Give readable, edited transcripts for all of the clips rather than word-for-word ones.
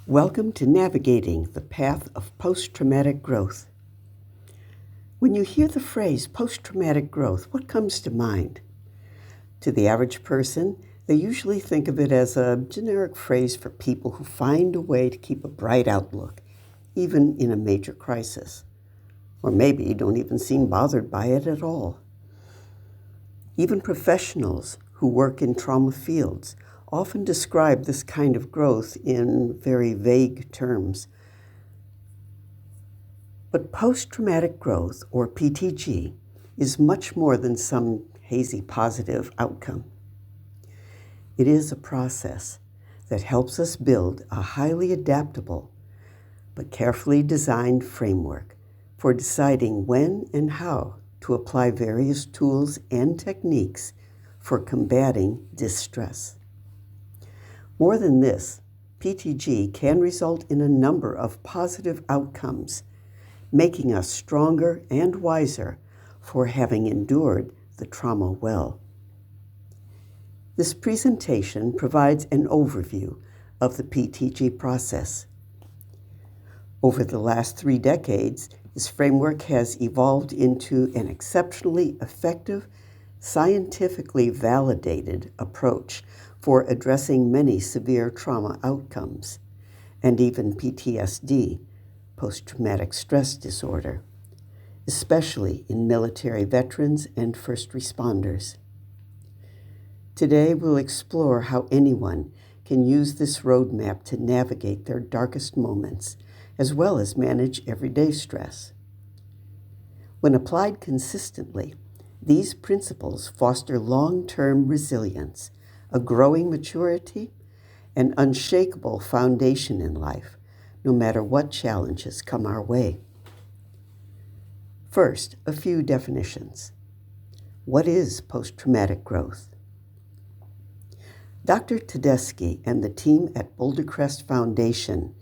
Welcome to Navigating the Path of Post-Traumatic Growth. When you hear the phrase post-traumatic growth, what comes to mind? To the average person, they usually think of it as a generic phrase for people who find a way to keep a bright outlook, even in a major crisis. Or maybe don't even seem bothered by it at all. Even professionals who work in trauma fields often describe this kind of growth in very vague terms. But post-traumatic growth, or PTG, is much more than some hazy positive outcome. It is a process that helps us build a highly adaptable but carefully designed framework for deciding when and how to apply various tools and techniques for combating distress. More than this, PTG can result in a number of positive outcomes, making us stronger and wiser for having endured the trauma well. This presentation provides an overview of the PTG process. Over the last 3 decades, this framework has evolved into an exceptionally effective, scientifically validated approach for addressing many severe trauma outcomes, and even PTSD, post-traumatic stress disorder, especially in military veterans and first responders. Today, we'll explore how anyone can use this roadmap to navigate their darkest moments, as well as manage everyday stress. When applied consistently, these principles foster long-term resilience, a growing maturity, and unshakable foundation in life, no matter what challenges come our way. First, a few definitions. What is post-traumatic growth? Dr. Tedeschi and the team at Boulder Crest Foundation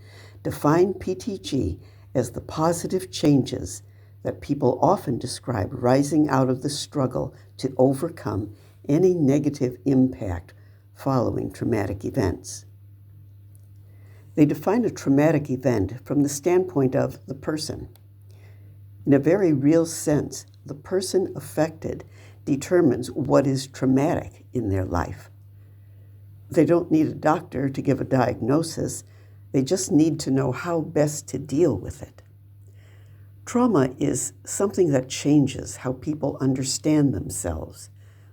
define PTG as the positive changes that people often describe rising out of the struggle to overcome any negative impact following traumatic events. They define a traumatic event from the standpoint of the person. In a very real sense, the person affected determines what is traumatic in their life. They don't need a doctor to give a diagnosis. They just need to know how best to deal with it. Trauma is something that changes how people understand themselves,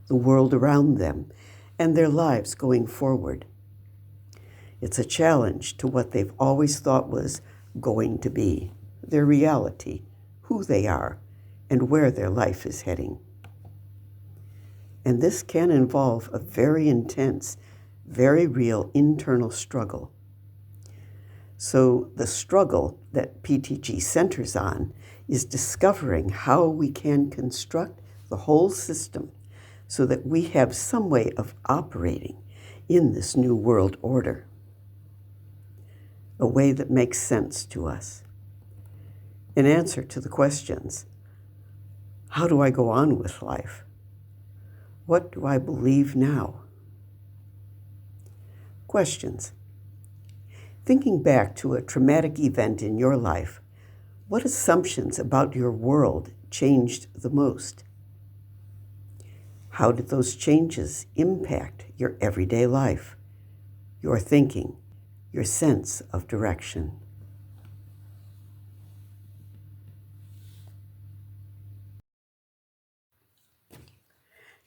the world around them, and their lives going forward. It's a challenge to what they've always thought was going to be, their reality, who they are, and where their life is heading. And this can involve a very intense, very real internal struggle. So the struggle that PTG centers on is discovering how we can construct the whole system so that we have some way of operating in this new world order, a way that makes sense to us. An answer to the questions: how do I go on with life? What do I believe now? Questions. Thinking back to a traumatic event in your life, what assumptions about your world changed the most? How did those changes impact your everyday life, your thinking, your sense of direction?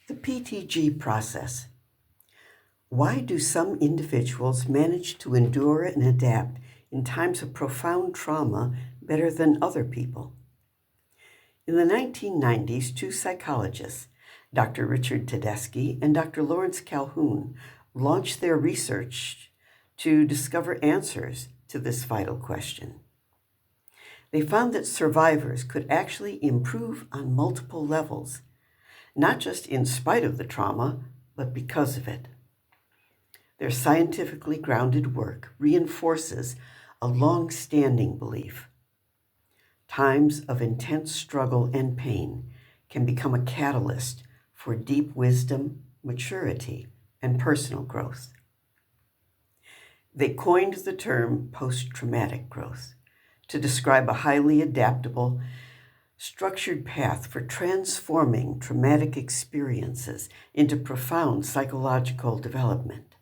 The PTG process. Why do some individuals manage to endure and adapt in times of profound trauma better than other people? In the 1990s, 2 psychologists, Dr. Richard Tedeschi and Dr. Lawrence Calhoun, launched their research to discover answers to this vital question. They found that survivors could actually improve on multiple levels, not just in spite of the trauma, but because of it. Their scientifically grounded work reinforces a long-standing belief. Times of intense struggle and pain can become a catalyst for deep wisdom, maturity, and personal growth. They coined the term post-traumatic growth to describe a highly adaptable, structured path for transforming traumatic experiences into profound psychological development.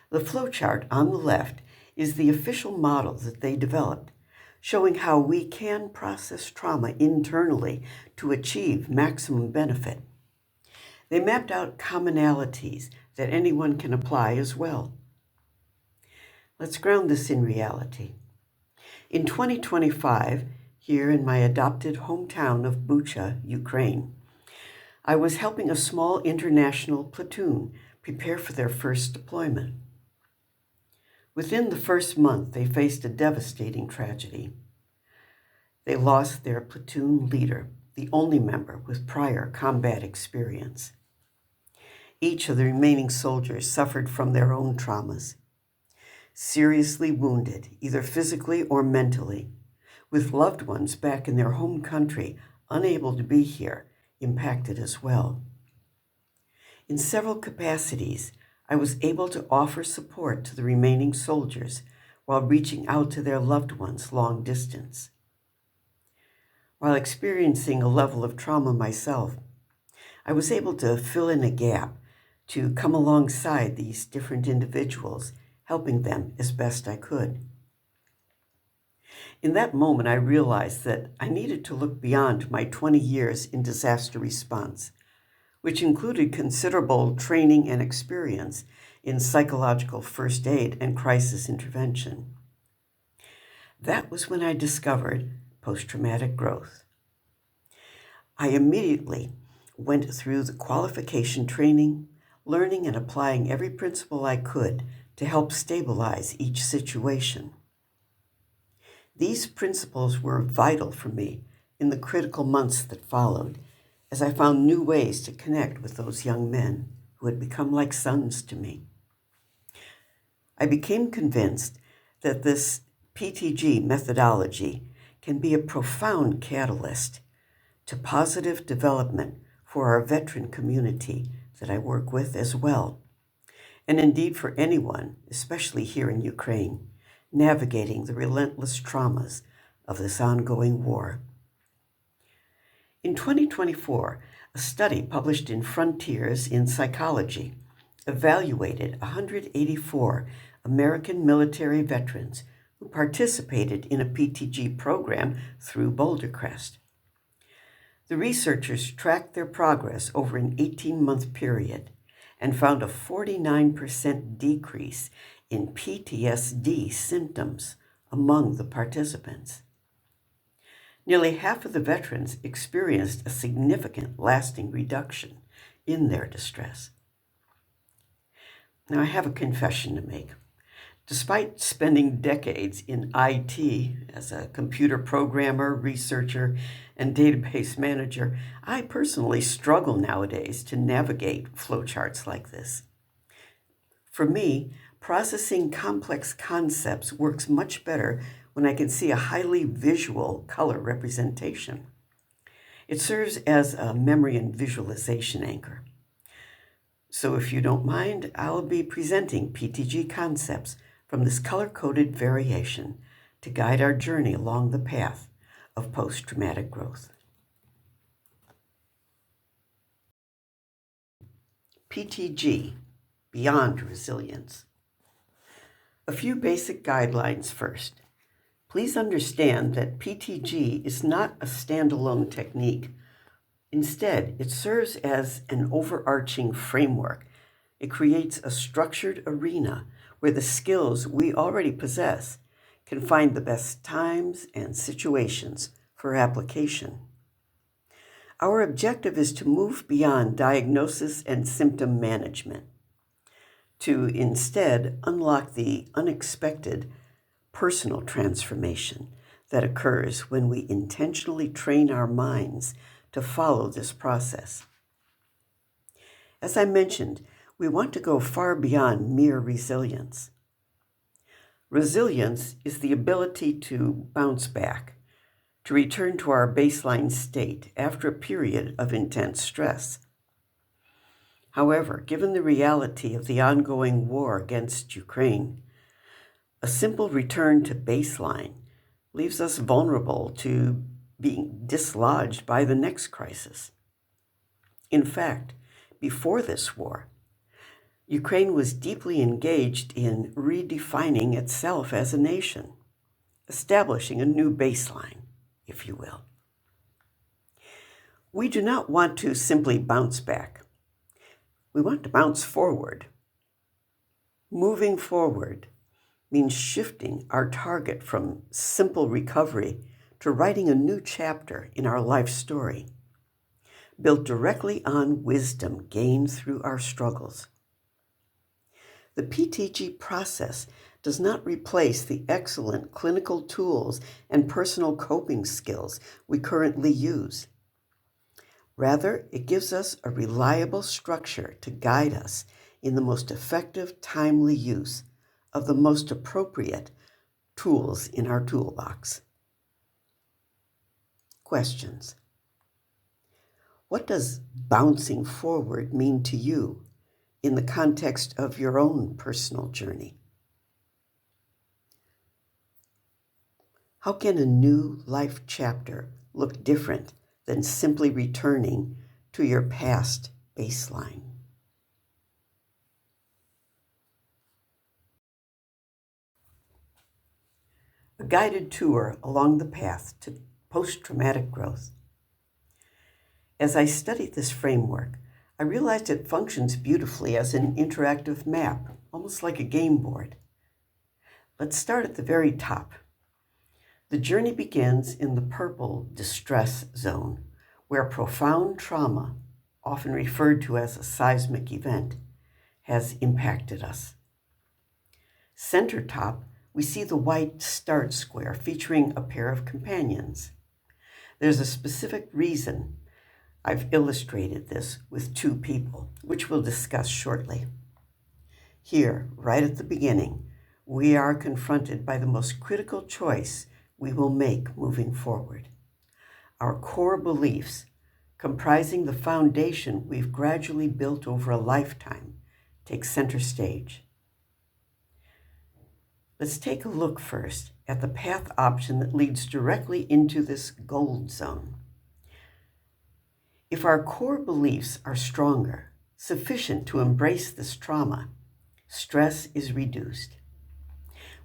The flowchart on the left is the official model that they developed, showing how we can process trauma internally to achieve maximum benefit. They mapped out commonalities that anyone can apply as well. Let's ground this in reality. In 2025, here in my adopted hometown of Bucha, Ukraine, I was helping a small international platoon prepare for their first deployment. Within the first month, they faced a devastating tragedy. They lost their platoon leader, the only member with prior combat experience. Each of the remaining soldiers suffered from their own traumas, seriously wounded, either physically or mentally, with loved ones back in their home country unable to be here, impacted as well. In several capacities, I was able to offer support to the remaining soldiers while reaching out to their loved ones long distance. While experiencing a level of trauma myself, I was able to fill in a gap, to come alongside these different individuals, helping them as best I could. In that moment, I realized that I needed to look beyond my 20 years in disaster response, which included considerable training and experience in psychological first aid and crisis intervention. That was when I discovered post-traumatic growth. I immediately went through the qualification training, learning and applying every principle I could to help stabilize each situation. These principles were vital for me in the critical months that followed, as I found new ways to connect with those young men who had become like sons to me. I became convinced that this PTG methodology can be a profound catalyst to positive development for our veteran community that I work with as well, and indeed for anyone, especially here in Ukraine, navigating the relentless traumas of this ongoing war. In 2024, a study published in Frontiers in Psychology evaluated 184 American military veterans who participated in a PTG program through Boulder, Crest. The researchers tracked their progress over an 18-month period and found a 49% decrease in PTSD symptoms among the participants. Nearly half of the veterans experienced a significant lasting reduction in their distress. Now, I have a confession to make. Despite spending decades in IT as a computer programmer, researcher, and database manager, I personally struggle nowadays to navigate flowcharts like this. For me, processing complex concepts works much better when I can see a highly visual color representation. It serves as a memory and visualization anchor. So if you don't mind, I'll be presenting PTG concepts from this color-coded variation to guide our journey along the path of post-traumatic growth. PTG, Beyond Resilience. A few basic guidelines first. Please understand that PTG is not a standalone technique. Instead, it serves as an overarching framework. It creates a structured arena where the skills we already possess can find the best times and situations for application. Our objective is to move beyond diagnosis and symptom management, to instead unlock the unexpected personal transformation that occurs when we intentionally train our minds to follow this process. As I mentioned, we want to go far beyond mere resilience. Resilience is the ability to bounce back, to return to our baseline state after a period of intense stress. However, given the reality of the ongoing war against Ukraine, a simple return to baseline leaves us vulnerable to being dislodged by the next crisis. In fact, before this war, Ukraine was deeply engaged in redefining itself as a nation, establishing a new baseline, if you will. We do not want to simply bounce back. We want to bounce forward. Moving forward means shifting our target from simple recovery to writing a new chapter in our life story, built directly on wisdom gained through our struggles. The PTG process does not replace the excellent clinical tools and personal coping skills we currently use. Rather, it gives us a reliable structure to guide us in the most effective, timely use of the most appropriate tools in our toolbox. Questions. What does bouncing forward mean to you in the context of your own personal journey? How can a new life chapter look different than simply returning to your past baseline? A guided tour along the path to post-traumatic growth. As I studied this framework, I realized it functions beautifully as an interactive map, almost like a game board. Let's start at the very top. The journey begins in the purple distress zone, where profound trauma, often referred to as a seismic event, has impacted us. Center top, we see the white start square featuring a pair of companions. There's a specific reason I've illustrated this with two people, which we'll discuss shortly. Here, right at the beginning, we are confronted by the most critical choice we will make moving forward. Our core beliefs, comprising the foundation we've gradually built over a lifetime, take center stage. Let's take a look first at the path option that leads directly into this gold zone. If our core beliefs are stronger, sufficient to embrace this trauma, stress is reduced.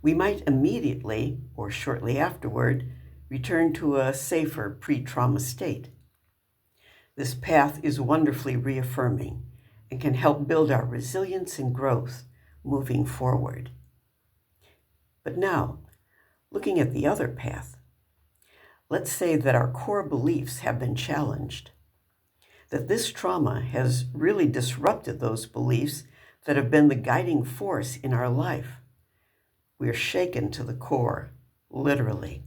We might immediately, or shortly afterward, return to a safer pre-trauma state. This path is wonderfully reaffirming and can help build our resilience and growth moving forward. But now, looking at the other path, let's say that our core beliefs have been challenged, that this trauma has really disrupted those beliefs that have been the guiding force in our life. We are shaken to the core, literally.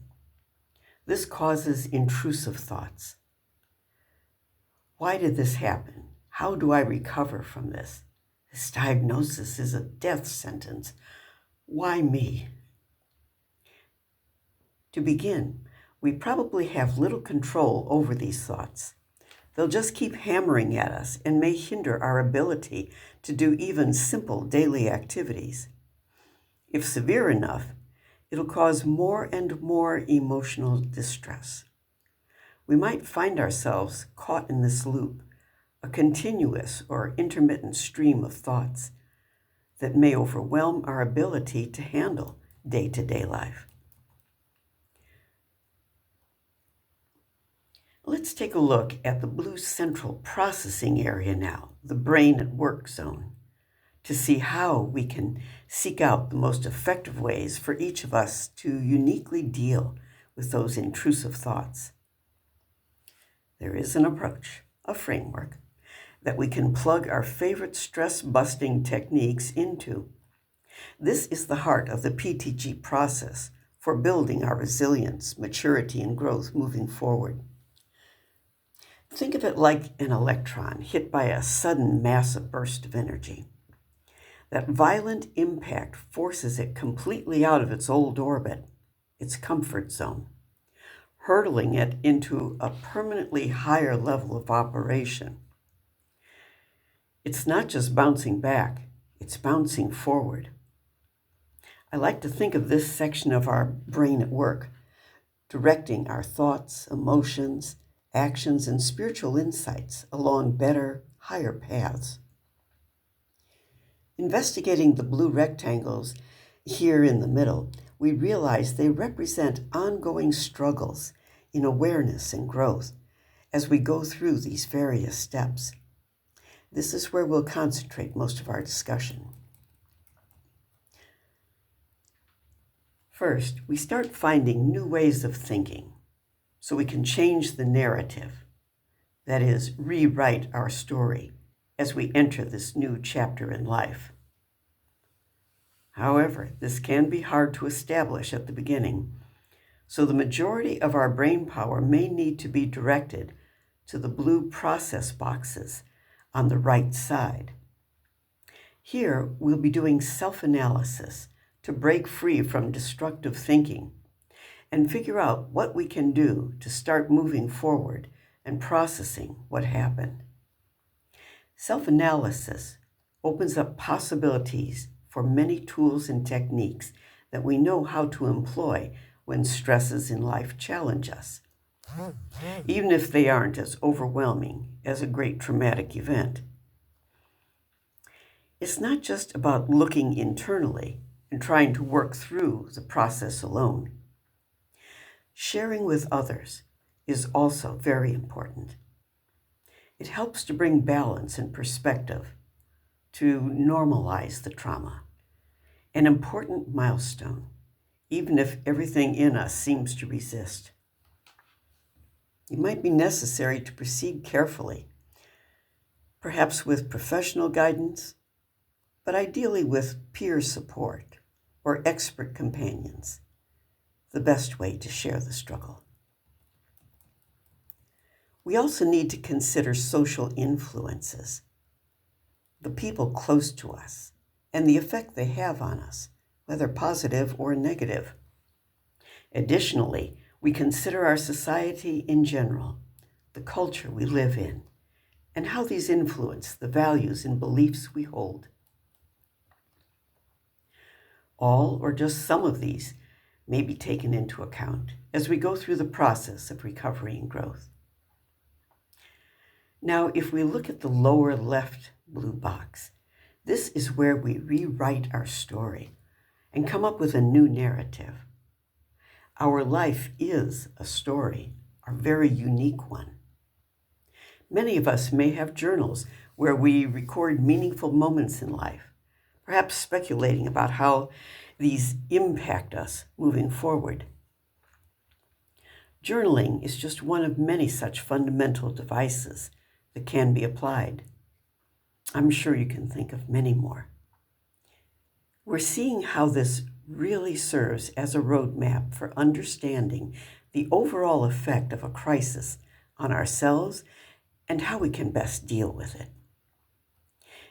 This causes intrusive thoughts. Why did this happen? How do I recover from this? This diagnosis is a death sentence. Why me? To begin, we probably have little control over these thoughts. They'll just keep hammering at us and may hinder our ability to do even simple daily activities. If severe enough, it'll cause more and more emotional distress. We might find ourselves caught in this loop, a continuous or intermittent stream of thoughts that may overwhelm our ability to handle day-to-day life. Let's take a look at the blue central processing area now, the brain at work zone, to see how we can seek out the most effective ways for each of us to uniquely deal with those intrusive thoughts. There is an approach, a framework, that we can plug our favorite stress-busting techniques into. This is the heart of the PTG process for building our resilience, maturity, and growth moving forward. Think of it like an electron hit by a sudden massive burst of energy. That violent impact forces it completely out of its old orbit, its comfort zone, hurtling it into a permanently higher level of operation. It's not just bouncing back, it's bouncing forward. I like to think of this section of our brain at work, directing our thoughts, emotions, actions, and spiritual insights along better, higher paths. Investigating the blue rectangles here in the middle, we realize they represent ongoing struggles in awareness and growth as we go through these various steps. This is where we'll concentrate most of our discussion. First, we start finding new ways of thinking so we can change the narrative, that is, rewrite our story as we enter this new chapter in life. However, this can be hard to establish at the beginning, so the majority of our brain power may need to be directed to the blue process boxes on the right side. Here, we'll be doing self-analysis to break free from destructive thinking and figure out what we can do to start moving forward and processing what happened. Self-analysis opens up possibilities for many tools and techniques that we know how to employ when stresses in life challenge us, even if they aren't as overwhelming as a great traumatic event. It's not just about looking internally and trying to work through the process alone. Sharing with others is also very important. It helps to bring balance and perspective, to normalize the trauma, an important milestone, even if everything in us seems to resist. It might be necessary to proceed carefully, perhaps with professional guidance, but ideally with peer support or expert companions, the best way to share the struggle. We also need to consider social influences, the people close to us, and the effect they have on us, whether positive or negative. Additionally, we consider our society in general, the culture we live in, and how these influence the values and beliefs we hold. All or just some of these may be taken into account as we go through the process of recovery and growth. Now, if we look at the lower left blue box, this is where we rewrite our story and come up with a new narrative. Our life is a story, a very unique one. Many of us may have journals where we record meaningful moments in life, perhaps speculating about how these impact us moving forward. Journaling is just one of many such fundamental devices that can be applied. I'm sure you can think of many more. We're seeing how this really serves as a roadmap for understanding the overall effect of a crisis on ourselves and how we can best deal with it.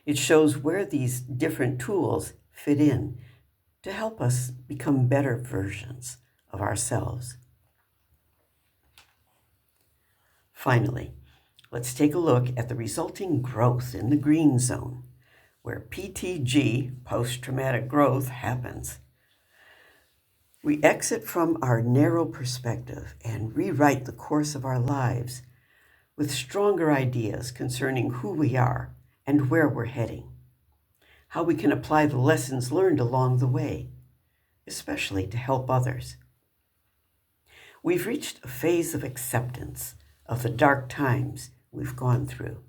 It shows where these different tools fit in to help us become better versions of ourselves. Finally, let's take a look at the resulting growth in the green zone, where PTG, post-traumatic growth, happens. We exit from our narrow perspective and rewrite the course of our lives with stronger ideas concerning who we are and where we're heading, how we can apply the lessons learned along the way, especially to help others. We've reached a phase of acceptance of the dark times we've gone through.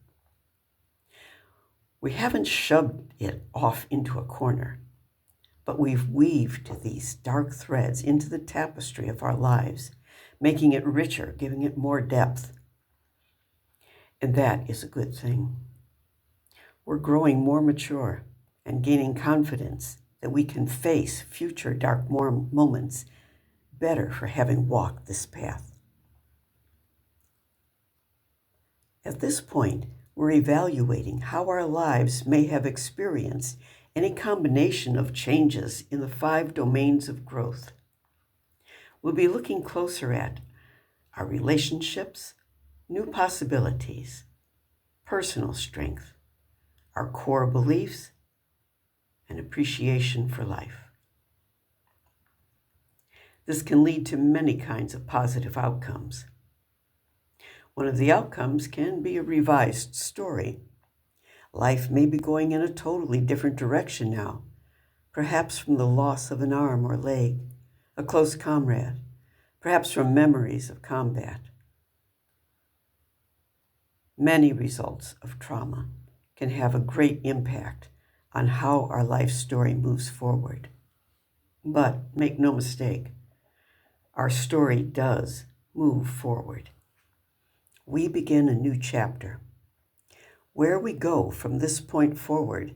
We haven't shoved it off into a corner, but we've weaved these dark threads into the tapestry of our lives, making it richer, giving it more depth. And that is a good thing. We're growing more mature and gaining confidence that we can face future dark moments better for having walked this path. At this point, we're evaluating how our lives may have experienced any combination of changes in the 5 domains of growth. We'll be looking closer at our relationships, new possibilities, personal strength, our core beliefs, and appreciation for life. This can lead to many kinds of positive outcomes. One of the outcomes can be a revised story. Life may be going in a totally different direction now, perhaps from the loss of an arm or leg, a close comrade, perhaps from memories of combat. Many results of trauma can have a great impact on how our life story moves forward. But make no mistake, our story does move forward. We begin a new chapter. Where we go from this point forward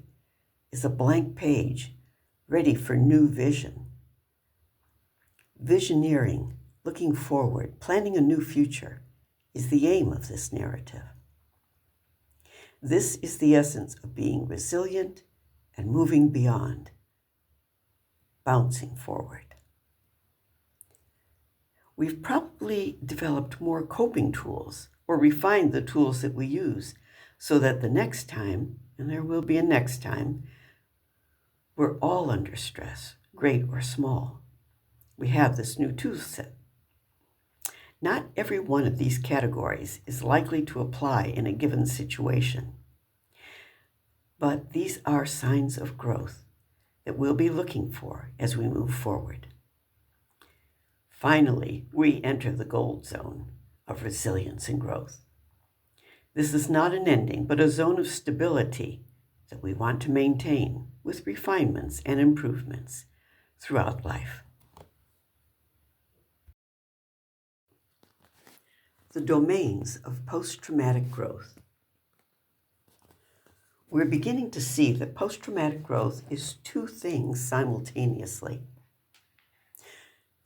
is a blank page ready for new vision. Visioneering, looking forward, planning a new future is the aim of this narrative. This is the essence of being resilient and moving beyond, bouncing forward. We've probably developed more coping tools or refined the tools that we use so that the next time, and there will be a next time, we're all under stress, great or small. We have this new tool set. Not every one of these categories is likely to apply in a given situation. But these are signs of growth that we'll be looking for as we move forward. Finally, we enter the gold zone of resilience and growth. This is not an ending, but a zone of stability that we want to maintain with refinements and improvements throughout life. The domains of post-traumatic growth. We're beginning to see that post-traumatic growth is two things simultaneously.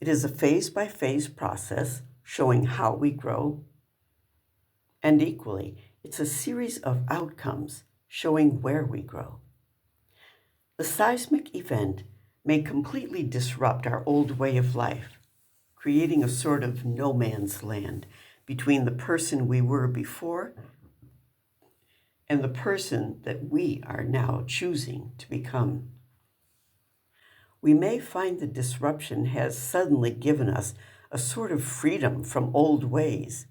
It is a phase-by-phase process showing how we grow, and equally, it's a series of outcomes showing where we grow. The seismic event may completely disrupt our old way of life, creating a sort of no man's land between the person we were before and the person that we are now choosing to become. We may find the disruption has suddenly given us a sort of freedom from old ways.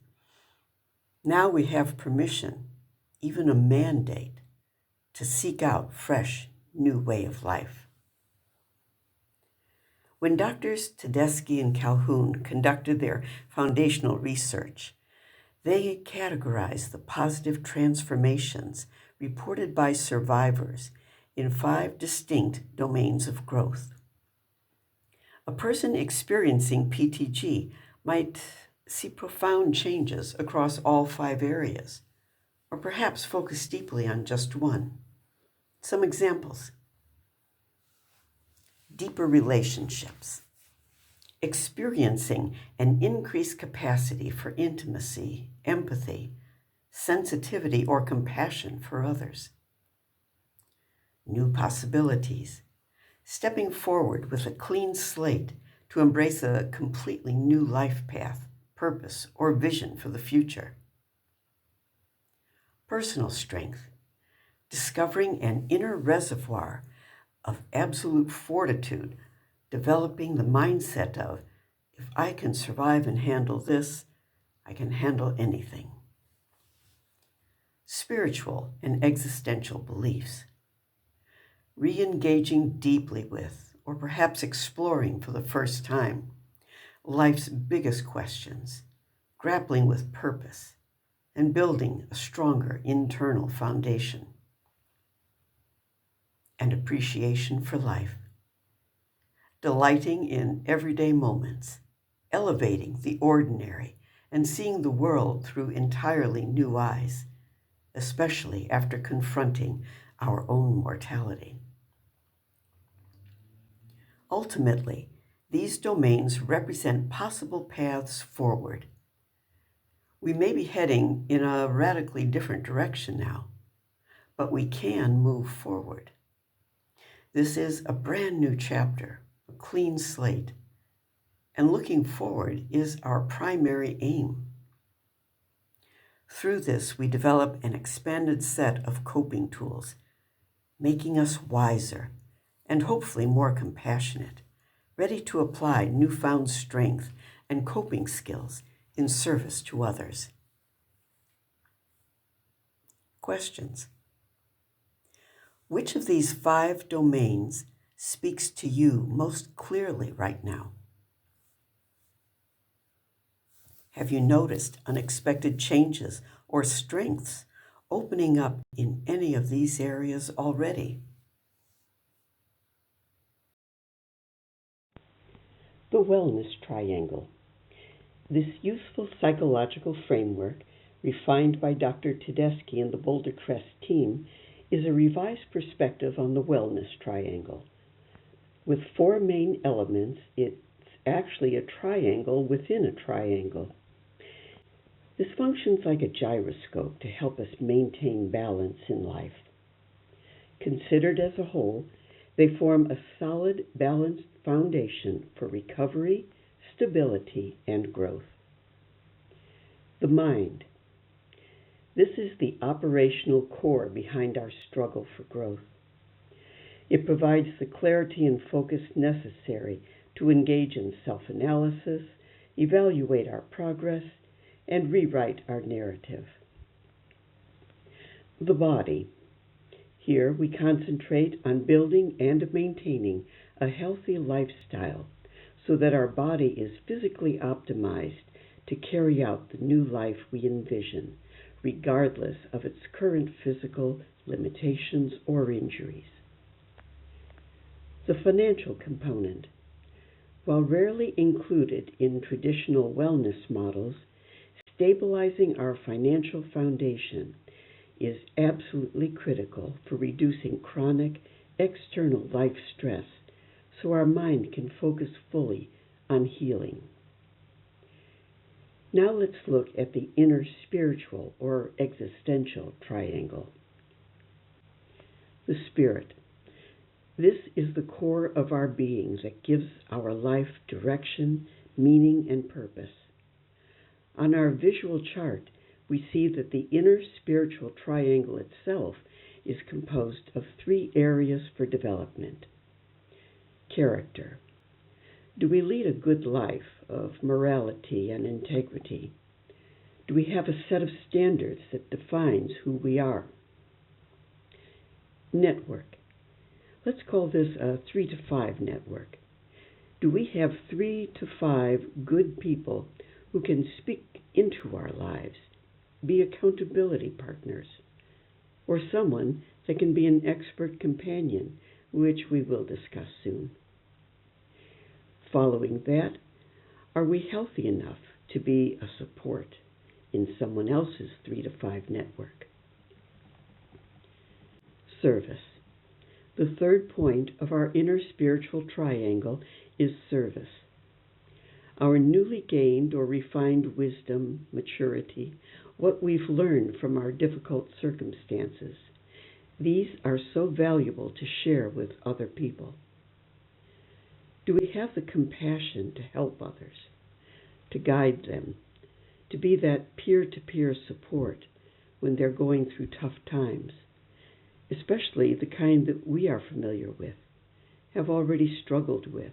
Now we have permission, even a mandate, to seek out fresh, new way of life. When Doctors Tedeschi and Calhoun conducted their foundational research, they categorized the positive transformations reported by survivors in 5 distinct domains of growth. A person experiencing PTG might see profound changes across all 5 areas, or perhaps focus deeply on just one. Some examples: deeper relationships, experiencing an increased capacity for intimacy, empathy, sensitivity, or compassion for others. New possibilities, stepping forward with a clean slate to embrace a completely new life path, purpose, or vision for the future. Personal strength, discovering an inner reservoir of absolute fortitude, developing the mindset of, if I can survive and handle this, I can handle anything. Spiritual and existential beliefs, re-engaging deeply with, or perhaps exploring for the first time, life's biggest questions, grappling with purpose, and building a stronger internal foundation. And appreciation for life, delighting in everyday moments, elevating the ordinary, and seeing the world through entirely new eyes, especially after confronting our own mortality. Ultimately, these domains represent possible paths forward. We may be heading in a radically different direction now, but we can move forward. This is a brand new chapter, a clean slate, and looking forward is our primary aim. Through this, we develop an expanded set of coping tools making us wiser and hopefully more compassionate, ready to apply newfound strength and coping skills in service to others. Questions. Which of these 5 domains speaks to you most clearly right now? Have you noticed unexpected changes or strengths opening up in any of these areas already? The Wellness Triangle. This useful psychological framework, refined by Dr. Tedeschi and the Boulder Crest team, is a revised perspective on the Wellness Triangle. With 4 main elements, it's actually a triangle within a triangle. This functions like a gyroscope to help us maintain balance in life. Considered as a whole, they form a solid, balanced foundation for recovery, stability, and growth. The mind. This is the operational core behind our struggle for growth. It provides the clarity and focus necessary to engage in self-analysis, evaluate our progress, and rewrite our narrative. The body. Here we concentrate on building and maintaining a healthy lifestyle so that our body is physically optimized to carry out the new life we envision, regardless of its current physical limitations or injuries. The financial component. While rarely included in traditional wellness models, stabilizing our financial foundation is absolutely critical for reducing chronic external life stress so our mind can focus fully on healing. Now let's look at the inner spiritual or existential triangle. The spirit. This is the core of our being that gives our life direction, meaning, and purpose. On our visual chart, we see that the inner spiritual triangle itself is composed of 3 areas for development. Character. Do we lead a good life of morality and integrity? Do we have a set of standards that defines who we are? Network. Let's call this a 3 to 5 network. Do we have 3 to 5 good people who can speak into our lives, be accountability partners, or someone that can be an expert companion, which we will discuss soon? Following that, are we healthy enough to be a support in someone else's 3 to 5 network? Service. The third point of our inner spiritual triangle is service. Our newly gained or refined wisdom, maturity, what we've learned from our difficult circumstances, these are so valuable to share with other people. Do we have the compassion to help others, to guide them, to be that peer-to-peer support when they're going through tough times, especially the kind that we are familiar with, have already struggled with,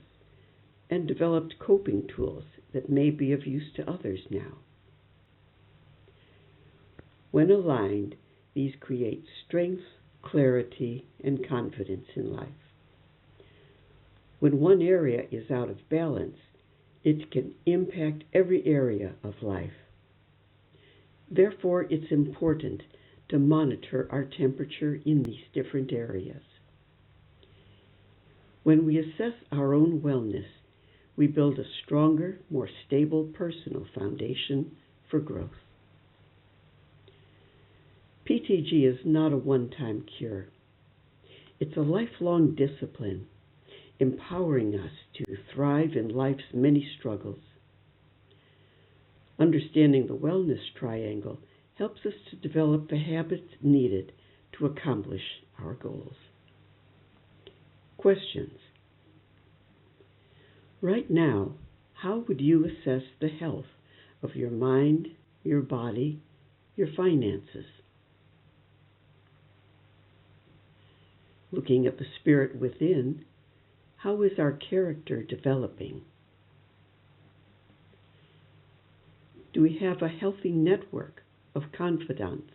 and developed coping tools that may be of use to others now? When aligned, these create strength, clarity, and confidence in life. When one area is out of balance, it can impact every area of life. Therefore, it's important to monitor our temperature in these different areas. When we assess our own wellness, we build a stronger, more stable personal foundation for growth. PTG is not a one-time cure. It's a lifelong discipline, empowering us to thrive in life's many struggles. Understanding the wellness triangle helps us to develop the habits needed to accomplish our goals. Questions. Right now, how would you assess the health of your mind, your body, your finances? Looking at the spirit within, how is our character developing? Do we have a healthy network of confidants?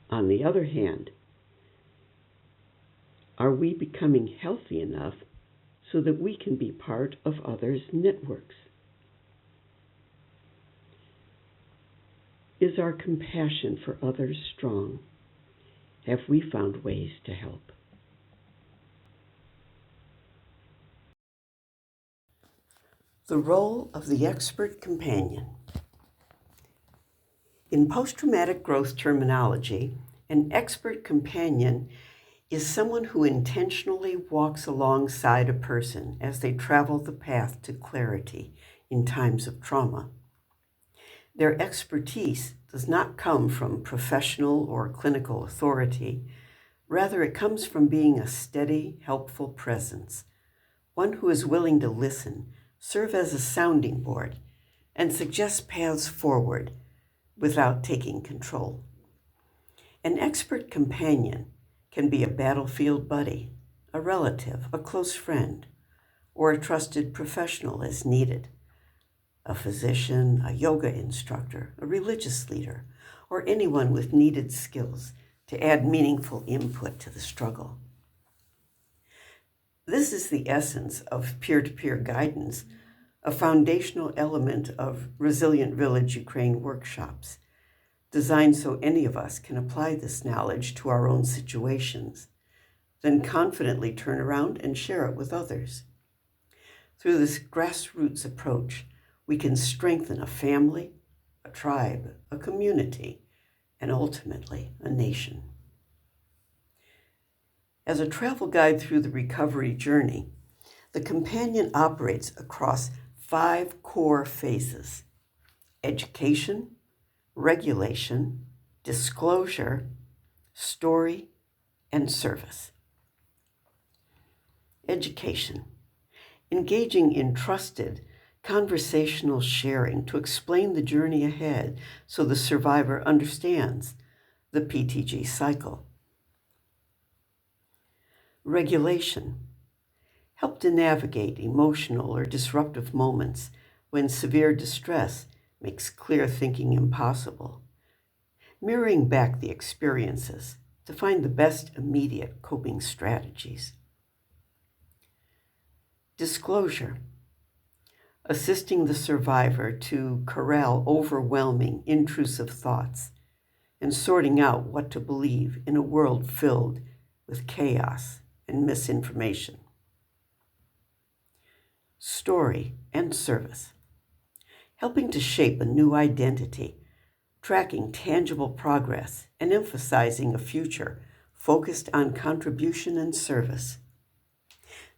On the other hand, are we becoming healthy enough so that we can be part of others' networks? Is our compassion for others strong? Have we found ways to help? The role of the expert companion. In post-traumatic growth terminology, an expert companion is someone who intentionally walks alongside a person as they travel the path to clarity in times of trauma. Their expertise does not come from professional or clinical authority. Rather, it comes from being a steady, helpful presence, one who is willing to listen, serve as a sounding board, and suggest paths forward without taking control. An expert companion can be a battlefield buddy, a relative, a close friend, or a trusted professional as needed, a physician, a yoga instructor, a religious leader, or anyone with needed skills to add meaningful input to the struggle. This is the essence of peer-to-peer guidance, a foundational element of Resilient Village Ukraine workshops, designed so any of us can apply this knowledge to our own situations, then confidently turn around and share it with others. Through this grassroots approach, we can strengthen a family, a tribe, a community, and ultimately a nation. As a travel guide through the recovery journey, the companion operates across 5 core phases: education, regulation, disclosure, story, and service. Education. Engaging in trusted, conversational sharing to explain the journey ahead so the survivor understands the PTG cycle. Regulation. Help to navigate emotional or disruptive moments when severe distress makes clear thinking impossible. Mirroring back the experiences to find the best immediate coping strategies. Disclosure. Assisting the survivor to corral overwhelming, intrusive thoughts and sorting out what to believe in a world filled with chaos and misinformation. Story and service. Helping to shape a new identity, tracking tangible progress, and emphasizing a future focused on contribution and service.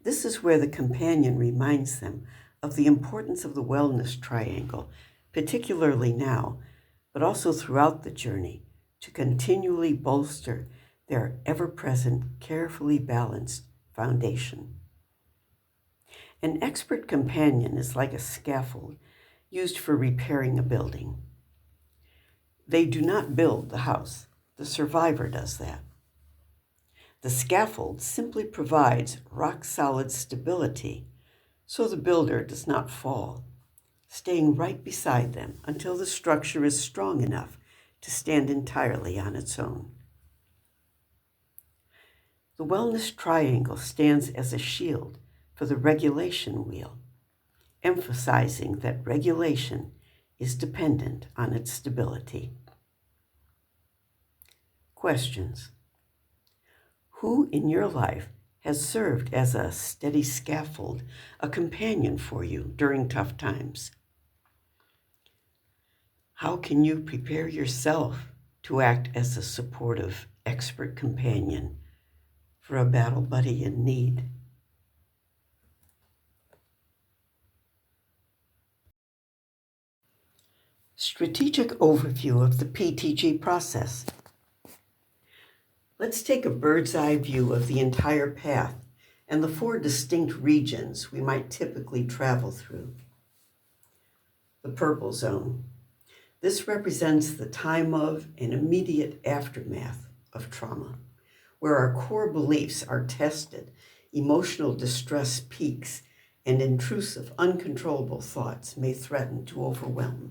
This is where the companion reminds them of the importance of the wellness triangle, particularly now, but also throughout the journey, to continually bolster their ever-present, carefully balanced foundation. An expert companion is like a scaffold used for repairing a building. They do not build the house. The survivor does that. The scaffold simply provides rock-solid stability so the builder does not fall, staying right beside them until the structure is strong enough to stand entirely on its own. The wellness triangle stands as a shield for the regulation wheel, emphasizing that regulation is dependent on its stability. Questions. Who in your life has served as a steady scaffold, a companion for you during tough times? How can you prepare yourself to act as a supportive, expert companion for a battle buddy in need? Strategic overview of the PTG process. Let's take a bird's eye view of the entire path and the 4 distinct regions we might typically travel through. The purple zone. This represents the time of and immediate aftermath of trauma. Where our core beliefs are tested, emotional distress peaks, and intrusive, uncontrollable thoughts may threaten to overwhelm.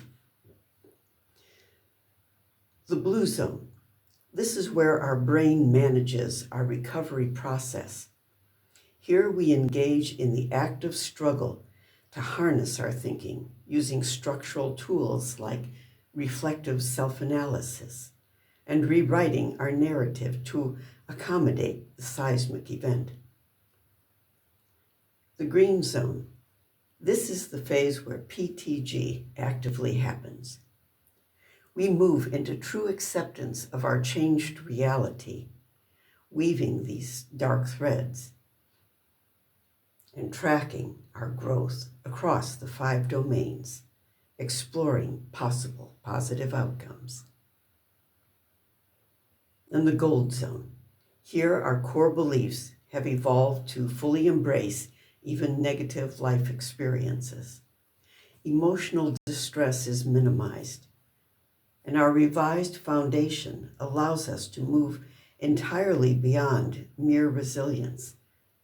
The blue zone. This is where our brain manages our recovery process. Here we engage in the active struggle to harness our thinking using structural tools like reflective self-analysis and rewriting our narrative to accommodate the seismic event. The green zone. This is the phase where PTG actively happens. We move into true acceptance of our changed reality, weaving these dark threads and tracking our growth across the 5 domains, exploring possible positive outcomes. And the gold zone. Here our core beliefs have evolved to fully embrace even negative life experiences. Emotional distress is minimized, and our revised foundation allows us to move entirely beyond mere resilience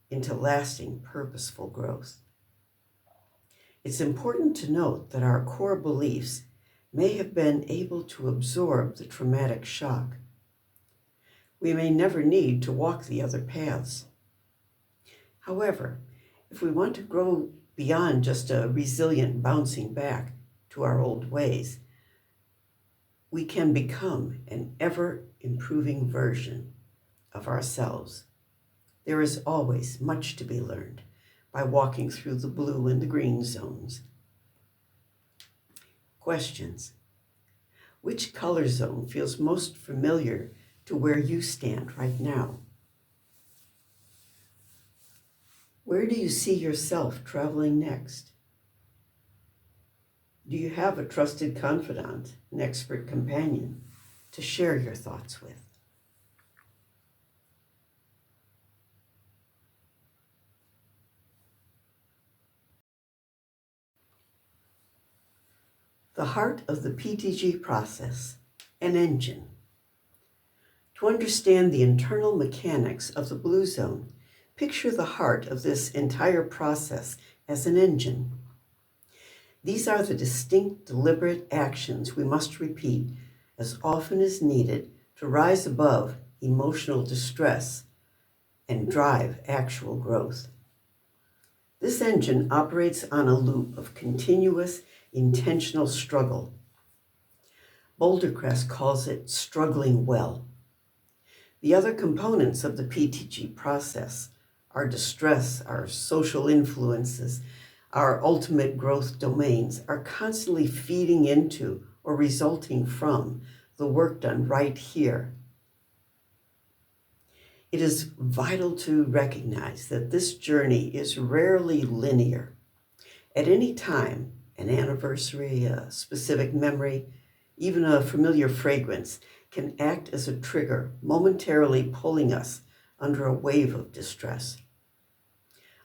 into lasting, purposeful growth. It's important to note that our core beliefs may have been able to absorb the traumatic shock. We may never need to walk the other paths. However, if we want to grow beyond just a resilient bouncing back to our old ways, we can become an ever-improving version of ourselves. There is always much to be learned by walking through the blue and the green zones. Questions. Which color zone feels most familiar to where you stand right now? Where do you see yourself traveling next? Do you have a trusted confidant, an expert companion to share your thoughts with? The heart of the PTG process, an engine. To understand the internal mechanics of the blue zone, picture the heart of this entire process as an engine. These are the distinct, deliberate actions we must repeat as often as needed to rise above emotional distress and drive actual growth. This engine operates on a loop of continuous, intentional struggle. Boulder Crest calls it struggling well. The other components of the PTG process, our distress, our social influences, our ultimate growth domains, are constantly feeding into or resulting from the work done right here. It is vital to recognize that this journey is rarely linear. At any time, an anniversary, a specific memory, even a familiar fragrance can act as a trigger, momentarily pulling us under a wave of distress.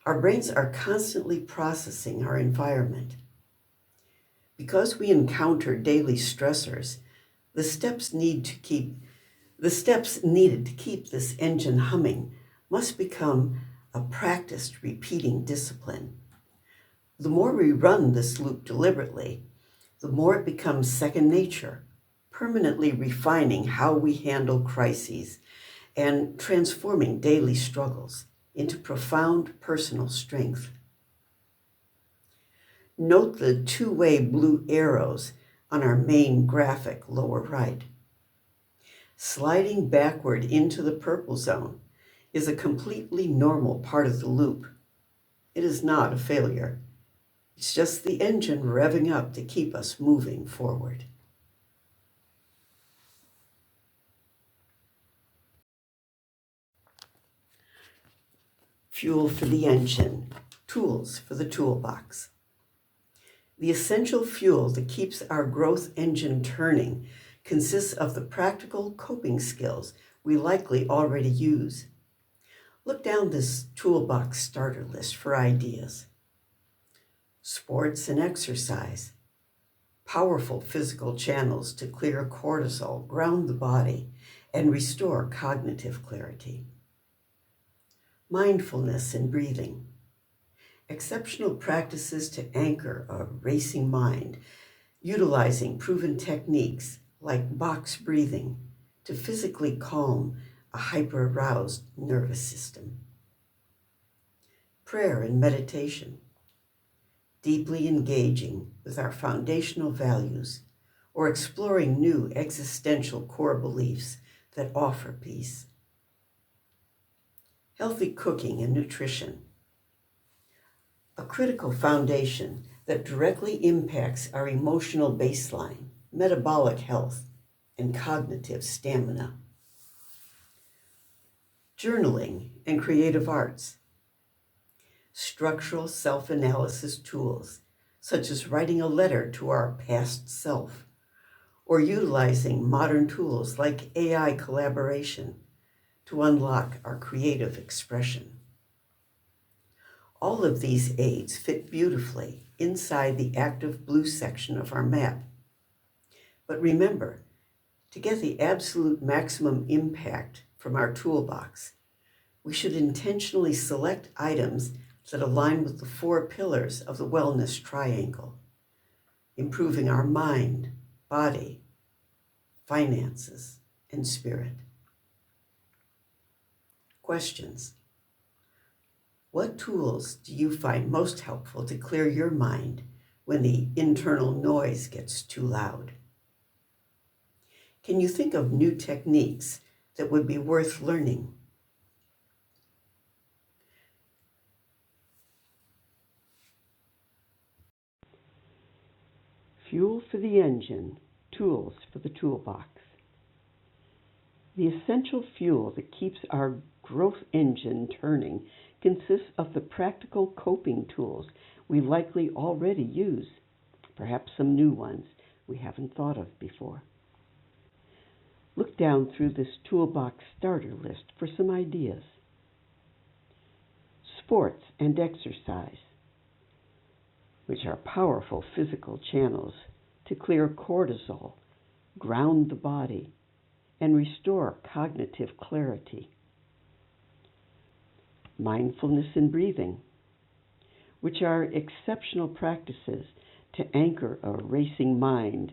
Our brains are constantly processing our environment. Because we encounter daily stressors, the steps needed to keep this engine humming must become a practiced, repeating discipline. The more we run this loop deliberately, the more it becomes second nature, permanently refining how we handle crises and transforming daily struggles into profound personal strength. Note the 2-way blue arrows on our main graphic lower right. Sliding backward into the purple zone is a completely normal part of the loop. It is not a failure. It's just the engine revving up to keep us moving forward. Fuel for the engine, tools for the toolbox. The essential fuel that keeps our growth engine turning consists of the practical coping skills we likely already use. Look down this toolbox starter list for ideas. Sports and exercise, powerful physical channels to clear cortisol, ground the body, and restore cognitive clarity. Mindfulness and breathing. Exceptional practices to anchor a racing mind, utilizing proven techniques like box breathing to physically calm a hyper-aroused nervous system. Prayer and meditation. Deeply engaging with our foundational values or exploring new existential core beliefs that offer peace. Healthy cooking and nutrition. A critical foundation that directly impacts our emotional baseline, metabolic health, and cognitive stamina. Journaling and creative arts. Structural self-analysis tools, such as writing a letter to our past self, or utilizing modern tools like AI collaboration to unlock our creative expression. All of these aids fit beautifully inside the active blue section of our map. But remember, to get the absolute maximum impact from our toolbox, we should intentionally select items that align with the 4 pillars of the wellness triangle, improving our mind, body, finances, and spirit. Questions. What tools do you find most helpful to clear your mind when the internal noise gets too loud? Can you think of new techniques that would be worth learning? Fuel for the engine, tools for the toolbox. The essential fuel that keeps our growth engine turning consists of the practical coping tools we likely already use, perhaps some new ones we haven't thought of before. Look down through this toolbox starter list for some ideas. Sports and exercise, which are powerful physical channels to clear cortisol, ground the body, and restore cognitive clarity. Mindfulness and breathing, which are exceptional practices to anchor a racing mind,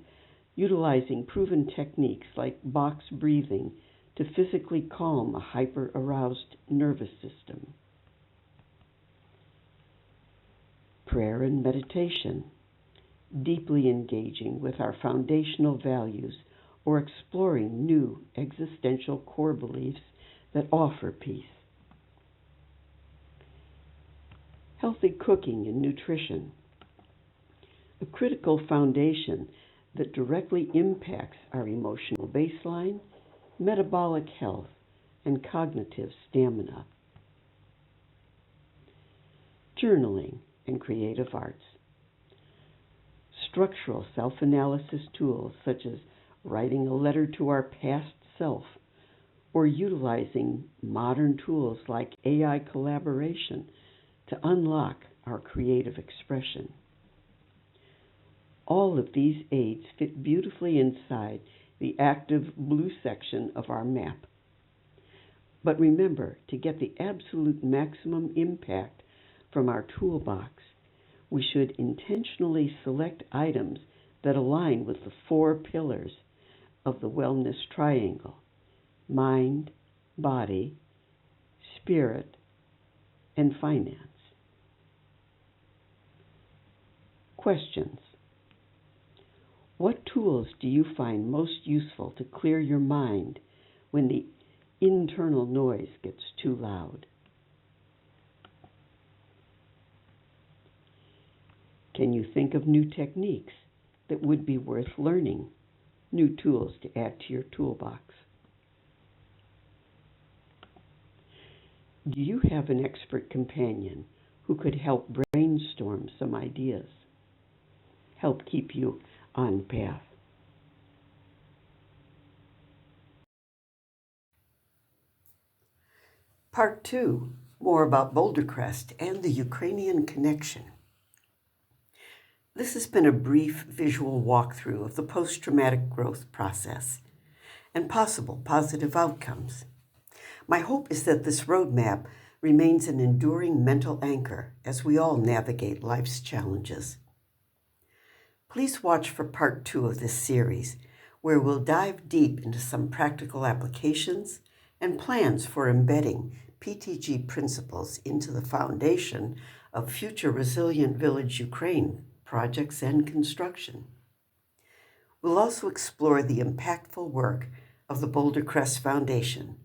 utilizing proven techniques like box breathing to physically calm a hyper-aroused nervous system. Prayer and meditation, deeply engaging with our foundational values or exploring new existential core beliefs that offer peace. Healthy cooking and nutrition, a critical foundation that directly impacts our emotional baseline, metabolic health, and cognitive stamina. Journaling and creative arts, structural self-analysis tools such as writing a letter to our past self or utilizing modern tools like AI collaboration to unlock our creative expression. All of these aids fit beautifully inside the active blue section of our map. But remember, to get the absolute maximum impact from our toolbox, we should intentionally select items that align with the 4 pillars of the wellness triangle: mind, body, spirit, and finance. Questions. What tools do you find most useful to clear your mind when the internal noise gets too loud? Can you think of new techniques that would be worth learning, new tools to add to your toolbox? Do you have an expert companion who could help brainstorm some ideas, help keep you on path? Part 2, more about Boulder, Crest, and the Ukrainian connection. This has been a brief visual walkthrough of the post-traumatic growth process, and possible positive outcomes. My hope is that this roadmap remains an enduring mental anchor as we all navigate life's challenges. Please watch for part 2 of this series, where we'll dive deep into some practical applications and plans for embedding PTG principles into the foundation of future Resilient Village Ukraine projects and construction. We'll also explore the impactful work of the Boulder Crest Foundation,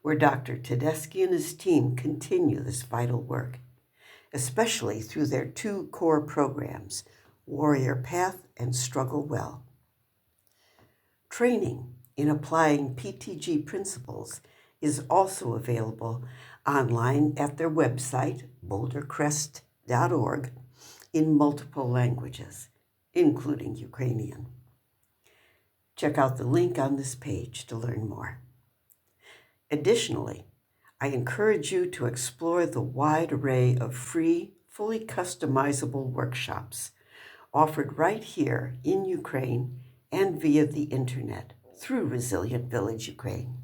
where Dr. Tedeschi and his team continue this vital work, especially through their 2 core programs, Warrior Path and Struggle Well. Training in applying PTG principles is also available online at their website, bouldercrest.org, in multiple languages, including Ukrainian. Check out the link on this page to learn more. Additionally, I encourage you to explore the wide array of free, fully customizable workshops offered right here in Ukraine and via the internet through Resilient Village Ukraine.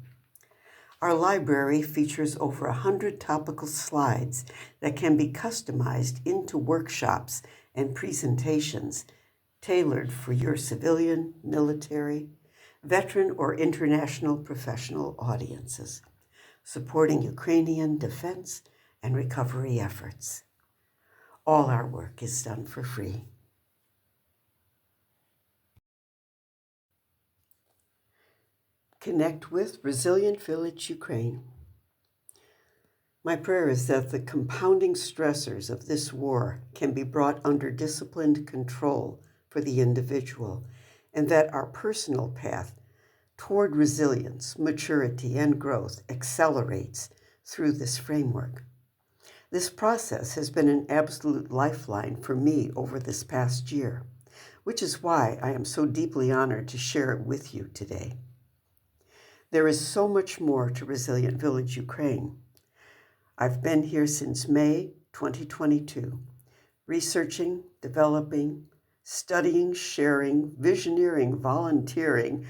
Our library features over 100 topical slides that can be customized into workshops and presentations tailored for your civilian, military, veteran, or international professional audiences, supporting Ukrainian defense and recovery efforts. All our work is done for free. Connect with Resilient Village Ukraine. My prayer is that the compounding stressors of this war can be brought under disciplined control for the individual, and that our personal path toward resilience, maturity, and growth accelerates through this framework. This process has been an absolute lifeline for me over this past year, which is why I am so deeply honored to share it with you today. There is so much more to Resilient Village Ukraine. I've been here since May 2022, researching, developing, studying, sharing, visioneering, volunteering,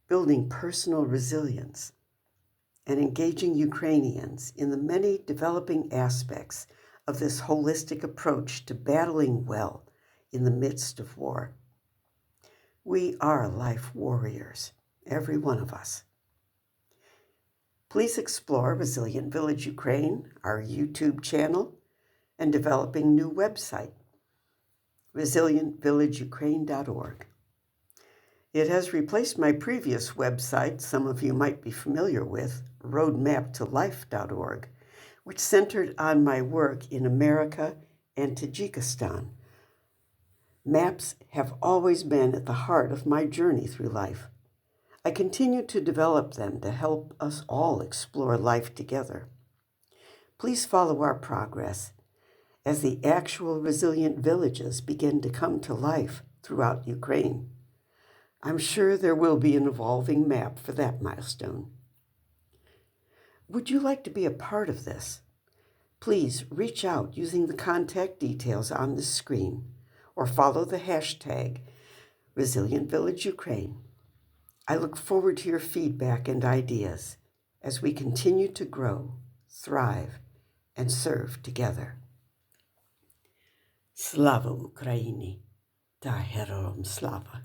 building personal resilience, and engaging Ukrainians in the many developing aspects of this holistic approach to battling well in the midst of war. We are life warriors, every one of us. Please explore Resilient Village Ukraine, our YouTube channel, and developing new website, resilientvillageukraine.org. It has replaced my previous website, some of you might be familiar with, roadmaptolife.org, which centered on my work in America and Tajikistan. Maps have always been at the heart of my journey through life. I continue to develop them to help us all explore life together. Please follow our progress as the actual resilient villages begin to come to life throughout Ukraine. I'm sure there will be an evolving map for that milestone. Would you like to be a part of this? Please reach out using the contact details on the screen or follow the hashtag Resilient Village Ukraine. I look forward to your feedback and ideas as we continue to grow, thrive, and serve together. Slava Ukraini! Ta heroям slava!